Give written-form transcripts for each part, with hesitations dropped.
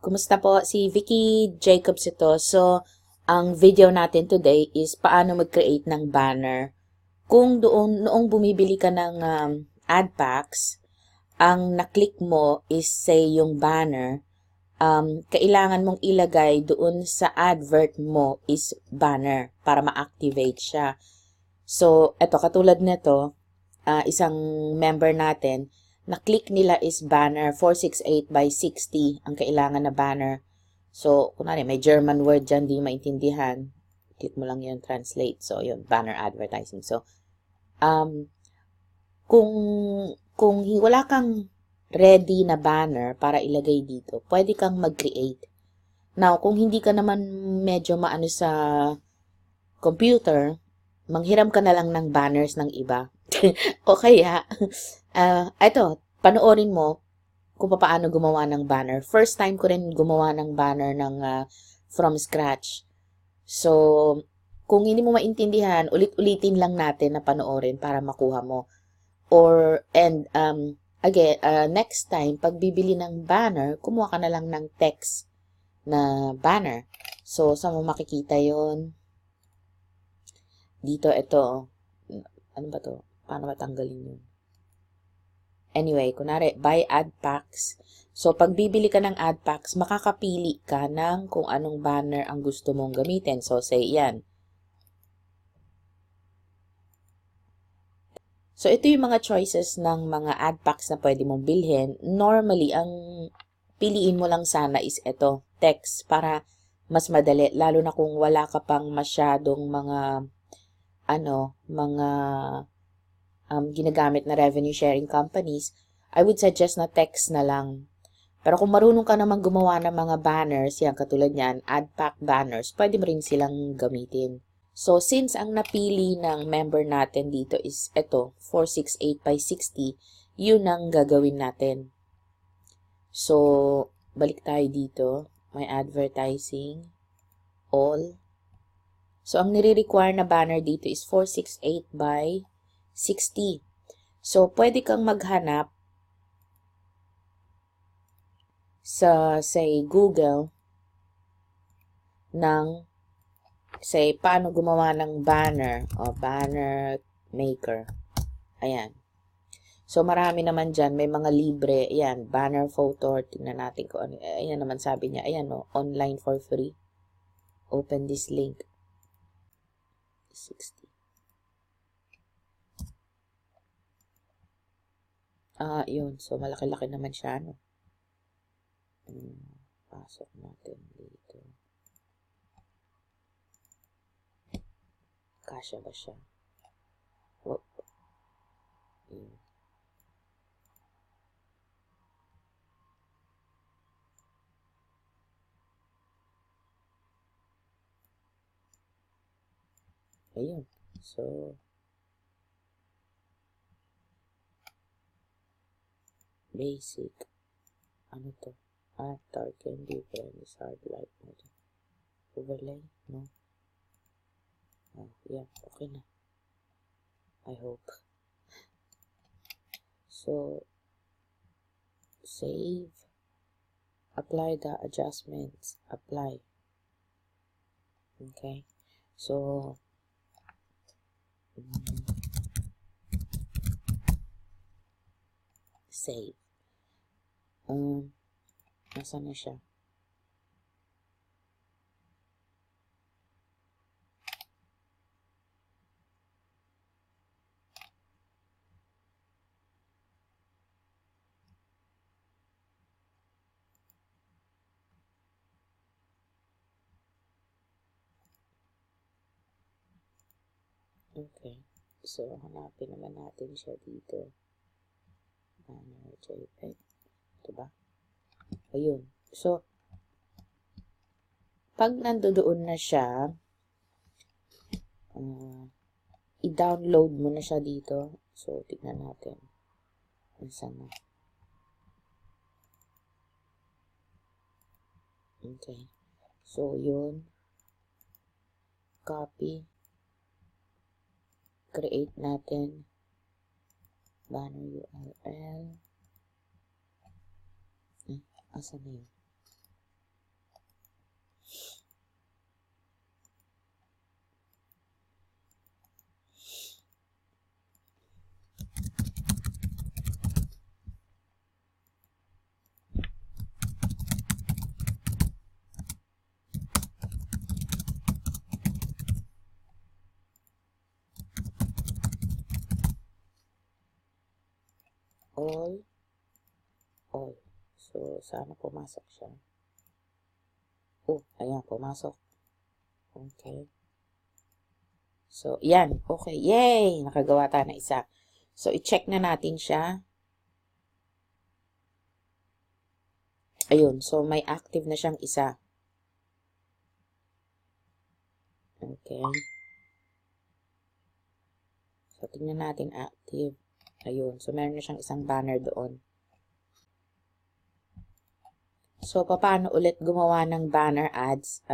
Kumusta po? Si Vicky Jacobs ito. So, ang video natin today is paano mag-create ng banner. Kung noong bumibili ka ng ad packs, ang na-click mo is say yung banner, kailangan mong ilagay doon sa advert mo is banner para ma-activate siya. So, eto katulad nito, isang member natin, na-click nila is banner 468 by 60 ang kailangan na banner. So, kunwari may German word dyan, di maintindihan. Click mo lang yun, translate. So, yun, banner advertising. So, kung wala kang ready na banner para ilagay dito, pwede kang mag-create. Now, kung hindi ka naman medyo maano sa computer, manghiram ka na lang ng banners ng iba. O kaya, ito, panoorin mo kung paano gumawa ng banner. First time ko rin gumawa ng banner ng from scratch. So, kung hindi mo maintindihan, ulit-ulitin lang natin na panoorin para makuha mo. Again, next time, pag bibili ng banner, kumuha ka na lang ng text na banner. So, saan mo makikita yon? Dito, ito. Ano ba to? Paano matanggalin yun? Anyway, kunwari, buy ad packs. So, pag bibili ka ng ad packs, makakapili ka ng kung anong banner ang gusto mong gamitin. So, say, yan. So, ito yung mga choices ng mga ad packs na pwede mong bilhin. Normally, ang piliin mo lang sana is ito, text, para mas madali. Lalo na kung wala ka pang masyadong mga ginagamit na revenue sharing companies, I would suggest na text na lang. Pero kung marunong ka naman gumawa ng mga banners, yan katulad niyan, ad pack banners, pwede mo rin silang gamitin. So, since ang napili ng member natin dito is ito, 468 by 60, yun ang gagawin natin. So, balik tayo dito. May advertising, all. So, ang nire-require na banner dito is 468 by 60. So, pwede kang maghanap sa, say, Google ng, say, paano gumawa ng banner o banner maker. Ayan. So, marami naman dyan. May mga libre. Ayan, banner photo. Tingnan natin kung ano. Ayan naman sabi niya. Ayan, no, online for free. Open this link. 60. Yun. So, malaki-laki naman siya, no? Pasok natin dito. Kasya ba siya? Whoop. Ayun. So, basic. Ano to? Dark and different. Hard light mode. Overlay? No? Yeah, okay na. I hope. So, save. Apply the adjustments. Apply. Okay. So, save. Nasaan na siya? Okay. So, hanapin naman natin siya dito. Banner JPEG. Ito ba? Ayun. So, pag nandoon na siya, i-download mo na siya dito. So, tignan natin. Nasaan na? Okay. So, yun. Copy. Create natin. Banner URL. Asan na yun? All. So, sana pumasok siya. Oh, ayan, pumasok. Okay. So, yan. Okay. Yay! Nakagawa tayo ng isa. So, i-check na natin siya. Ayun. So, may active na siyang isa. Okay. So, tingnan natin active. Ayun. So, meron na siyang isang banner doon. So, paano ulit gumawa ng banner ads?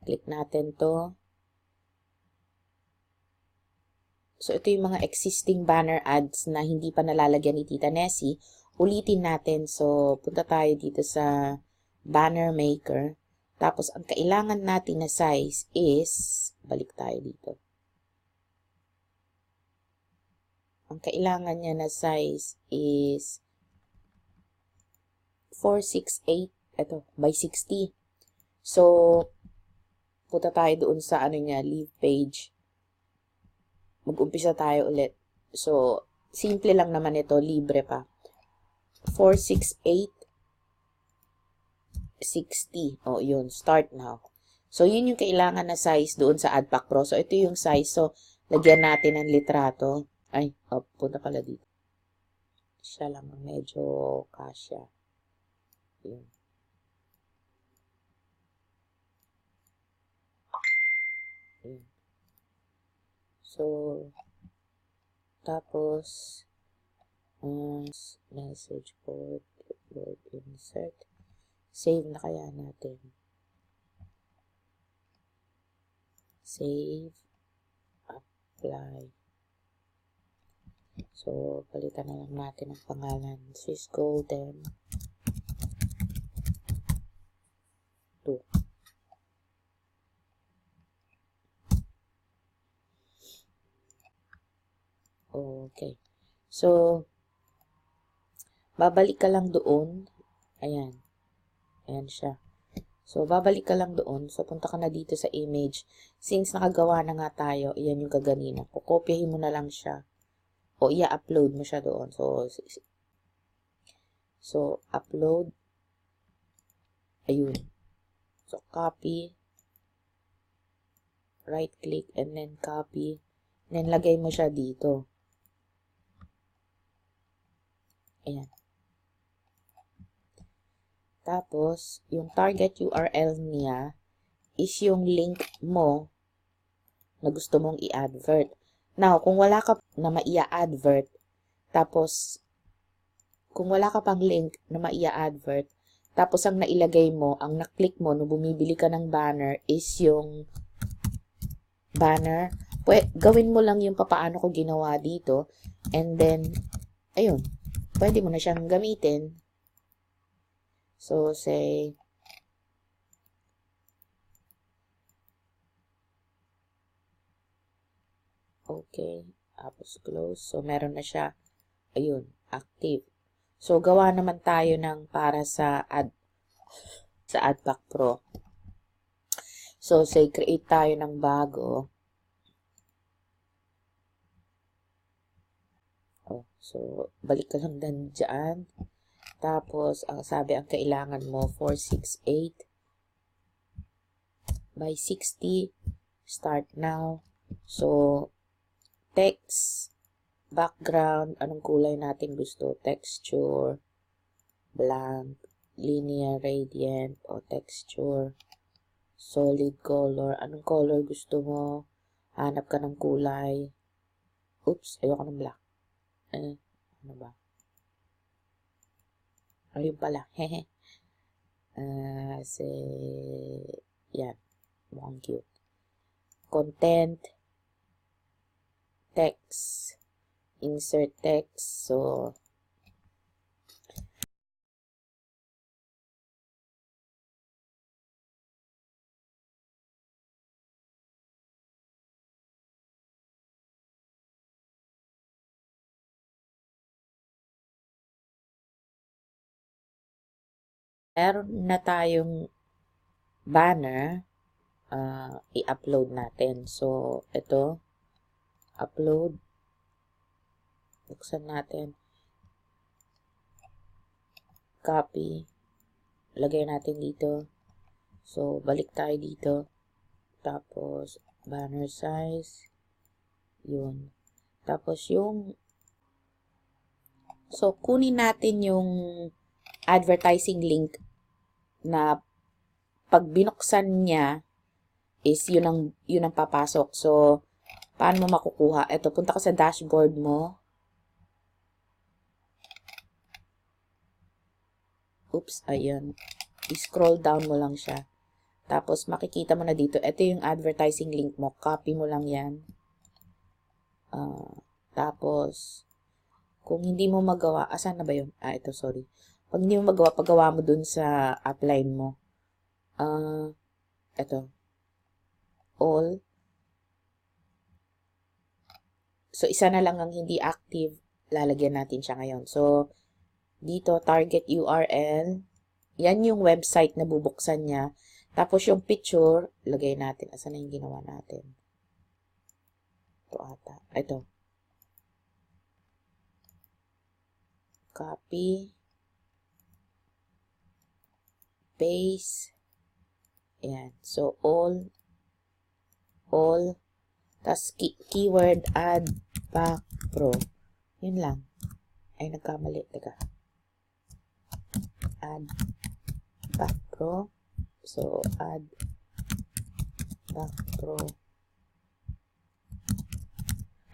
Click natin to. So, ito yung mga existing banner ads na hindi pa nalalagyan ni Tita Nessie. Ulitin natin. So, punta tayo dito sa banner maker. Tapos, ang kailangan natin na size is, balik tayo dito. Ang kailangan niya na size is 468, ito, by 60. So, punta tayo doon sa ano niya, leave page. Mag-umpisa tayo ulit. So, simple lang naman ito, libre pa. 468, 60. O, yun, start now. So, yun yung kailangan na size doon sa AdPack Pro. So, ito yung size. So, lagyan natin ng litrato. Ay, punta pala dito. Siya lang, medyo kasya. Yun. Yun. So, tapos, message board, insert. Save na kaya natin. Save, apply. So, palitan na lang natin ang pangalan. Swiss Golden 2. Okay. So, babalik ka lang doon. Ayan. Ayan siya. So, babalik ka lang doon. So, punta ka na dito sa image. Since nakagawa na nga tayo, ayan yung kaganina. Kukopyahin mo na lang siya. O, i-upload mo siya doon. So, upload. Ayun. So, copy. Right-click and then copy. And then, lagay mo siya dito. Ayan. Tapos, yung target URL niya is yung link mo na gusto mong i-advert. Now, kung wala ka na maia-advert, tapos, kung wala ka pang link na maia-advert, tapos ang nailagay mo, ang na-click mo nung bumibili ka ng banner is yung banner, gawin mo lang yung papaano ko ginawa dito, and then, ayun, pwede mo na siyang gamitin. So, say, okay, tapos close. So, meron na siya, ayun, active. So, gawa naman tayo ng para sa AdPack Pro. So, say, create tayo ng bago. So, balik ka lang dyan. Tapos, ang sabi, ang kailangan mo, 468 by 60. Start now. So, text, background, anong kulay natin gusto? Texture, blank, linear, radiant, o texture, solid color. Anong color gusto mo? Hanap ka ng kulay. Oops, ayoko ng black. Ano ba? Ayun pala. Hehe. Yan. Mukhang cute. Content. Text. Insert text. So, meron na tayong banner, i-upload natin. So, ito, upload. Buksan natin. Copy. Lagay natin dito. So, balik tayo dito. Tapos, banner size. Yun. Tapos, so, kunin natin yung advertising link na pag binuksan niya is yun ang papasok. So, paano mo makukuha? Ito, punta ka sa dashboard mo. Oops, ayan. I-scroll down mo lang siya. Tapos, makikita mo na dito, ito yung advertising link mo. Copy mo lang yan. Tapos, kung hindi mo magawa, asan na ba yun? Ito, sorry. Pag hindi mo magawa, paggawa mo dun sa upline mo. Ito. All. So, isa na lang ang hindi active. Lalagyan natin siya ngayon. So, dito, target URL. Yan yung website na bubuksan niya. Tapos, yung picture, lagay natin. Asan na yung ginawa natin? Ito ata. Ito. Copy. Paste. Ayan. So, all. Tas, keyword add back pro. Yun lang. Ay, nagkamali. Teka. Add back pro. So, add back pro.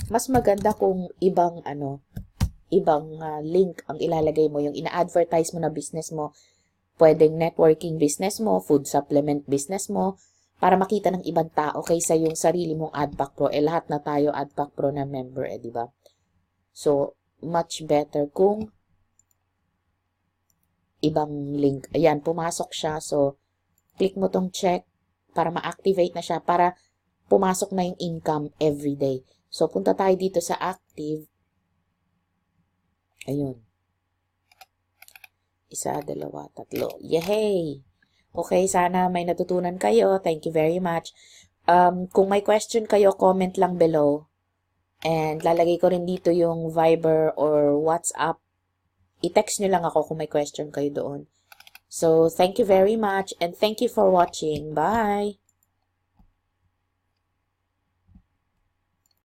Mas maganda kung ibang link ang ilalagay mo, yung ina-advertise mo na business mo. Pwedeng networking business mo, food supplement business mo, para makita ng ibang tao kaysa yung sarili mong AdBack Pro. Lahat na tayo AdBack Pro na member, di ba? So, much better kung ibang link. Ayan, pumasok siya. So, click mo tong check para ma-activate na siya, para pumasok na yung income every day. So, punta tayo dito sa active. Ayun. 1, 2, 3. Yay! Okay, sana may natutunan kayo. Thank you very much. Kung may question kayo, comment lang below. And lalagay ko rin dito yung Viber or WhatsApp. I-text nyo lang ako kung may question kayo doon. So, thank you very much and thank you for watching. Bye!